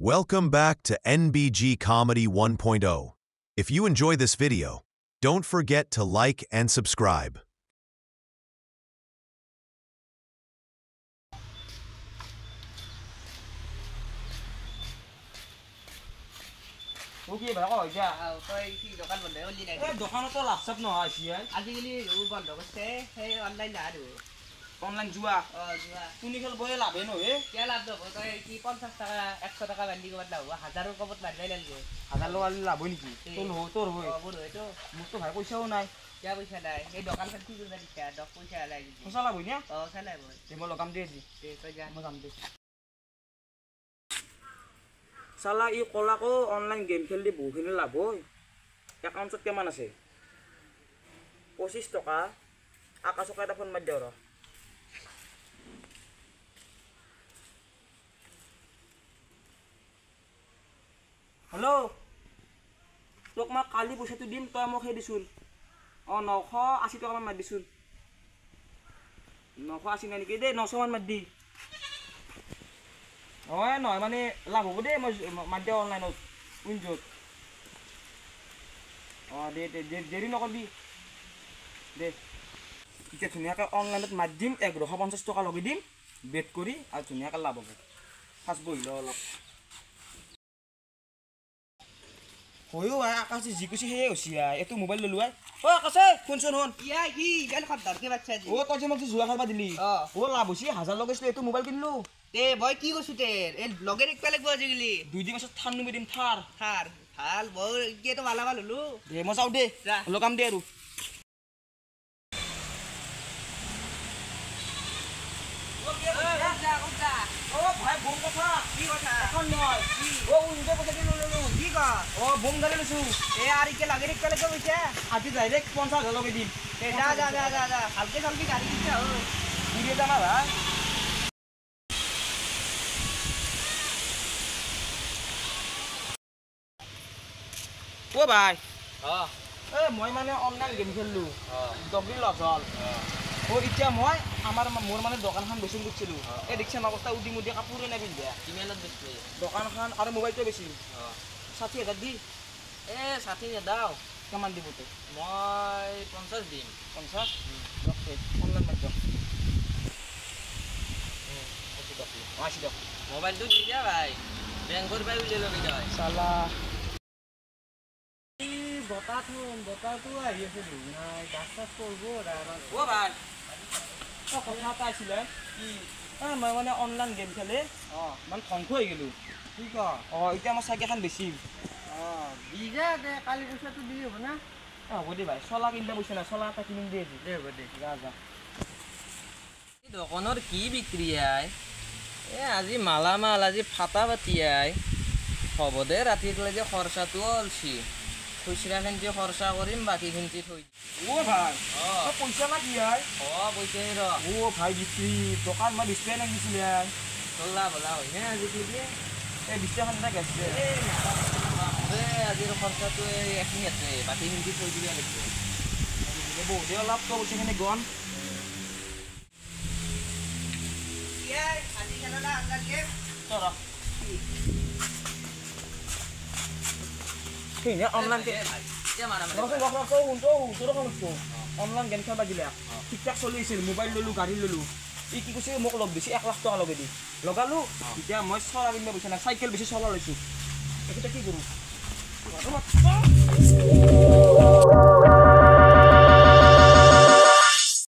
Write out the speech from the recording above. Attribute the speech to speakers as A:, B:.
A: Welcome back to NBG Comedy 1.0. If you enjoy this video, don't forget to like and subscribe.
B: কি ভাই কই যা
C: তই কি দোকান বন্ধ করলি নাকি?
B: এই দোকানত লাভ-চাপ নহয় সিয়াই
C: আজিকালি বন্ধ করছে সেই অনলাইন না আৰু
B: অনলাইন জুৱা
C: যোৱা
B: তুমি খেল বয়ে লাভে নহয়
C: কিয় লাভ নহব? তই কি 50 টাকা 100 টাকা বান্ধি ক'ৰবাত লাভ হ'ব? হাজাৰৰ কমত বান্ধিবই লাগিব।
B: হাজাৰ লগালি লাভ হয় নেকি তোৰ হয়
C: মোৰ হয়তো
B: মোৰতো ভাই পইচাও নাই
C: কিয় পইচা নাই? এই দোকানখন কি কৰিবা দিছা? পইচা নাই যদি
B: সঁচা লাভ হয় না
C: চালাই মই
B: মই লগাম দে আজি
C: তই যা
B: মই যাম দে চালা ই কলাকো অনলাইন গেম খেলি বহুখিনি লাভ হয় একাউণ্টত কিমান আছে 25 টকা আকাশক এটা ফোন মাৰি দিওঁ ৰ হেল্ল' তোক মই কালি পইচাটো দিম তই মোক সেই দিছোন 980 টকামান মাৰি দিছোন 980 নাই নেকি দেই 900 মান মাৰি দি নহয় মানে লাভ হ'ব দেই মই মাৰি দিওঁ অনলাইনত উইনজত দে দেৰি নকৰিবি দে এতিয়া ধুনীয়াকৈ অনলাইনত মাৰি দিম 150 টকা লগাই দিম বেট কৰি আৰু ধুনীয়াকৈ লাভ হ'ব ফাৰ্ষ্ট বহি লওঁ অলপ হয়ো আকাশে যি কৈছে সেয়ে হৈছে এইটো মোবাইল ললো আকাশে শুনচোন শুন
C: ইয়া কি ইমান খদ্দাৰকে বাচ্চা আজি
B: তই যে মোক জুৱা খেলবা দিলি লাভ হৈছে 1000 লগাইছিলো এইটো মোবাইল কিনিলো
C: তে মই কি কৈছো তে এই লগে দেখিব লাগিব আজিকালি
B: 2 দিন পাছত থাৰ নুমি দিম থাৰ
C: ভাল মই এতিয়াতো মালা ভাল হলো
B: দে মই যাওঁ দে
C: যা
B: লগাম দে আৰু ভাই বোম কথা
C: কি কথা
B: এখন নহয় উইন্ডো পইচা দি ললো
C: কি কা
B: বোম গাড়ি লৈছো
C: আর ইকে লাগে দেখিব লাগিব পইচা
B: আজি ডাইৰেক্ট 50,000 লগাই দিম
C: যা ভালকে চালকে গাড়ী কিনছা
B: ঘুরিয়ে যাম আর ও ভাই মই মানে অনলাইন গেম খেললো ডবলি লছ হল এতিয়া মই মোৰ মানে দোকানখন বেছি কৰিছিলো এই দেখিছে অৱস্থা উদি মুদি কাপোৰে নাই পিন্ধা
C: কিমানত বেচলি
B: দোকানখন আৰু মোবাইলটো বেছি 60,000 দি
C: 60 দাও
B: কিমান দিব তো
C: মই 50 দিম
B: 50 অনলাইন মাধ্যম
C: মোবাইলটো দি দিয়া ভাই বেংকৰ পৰা উলিয়াই ল'বি তই
B: চালা বতাহটো আহি আছে নাই গাছ কৰিব ও ভাই কথা এটা আছিলে কি মই মানে অনলাইন গেম খেলে মানে ধ্বংস হৈ গ'লো কি ক এতিয়া মই চাইকেলখন বেছি
C: বিজা দে কালি পইচাটো দিলি হ'ব না
B: হ'ব দে ভাই চলা কিনিব পইচা নাই চলা এটা কিনিম দে
C: হ'ব দে
B: যা
C: দোকানৰ কি বিক্ৰী আই আজি মালামাল আজি ফাটা পাতি আই হ'ব দে ৰাতিলৈকে খৰচাটো অলছি খুচৰাখিনিতে খৰচা কৰিম বাকীখিনিতে থৈ
B: ও ভাই পইচা না কি হয়
C: পইচাই ৰ
B: ভাই বিক্ৰী দোকান মই ডিছপ্লে লাগিছিলে
C: চলা বলা হয় নে আজিকালি
B: এই ডিছপ্লেখন এটা গেছে
C: আজিৰ খৰচাটো এইখিনি আছে বাকীখিনিতে থৈ দিব লাগিব
B: বহুতে অলপ তো পইচাখিনি গণ অনলাইন গেম খেলবা দিলে ঠিক ঠাক চলি আছিল মোবাইল ললো গাড়ী ললো ই কি কৈছে মোক লগ দিছে 1 লাখ টকা লগাই দি লগালো এতিয়া মই চলা কিনিব পইচা নাই চাইকেল বেছি চলা লৈছো এতিয়া কি কৰোঁ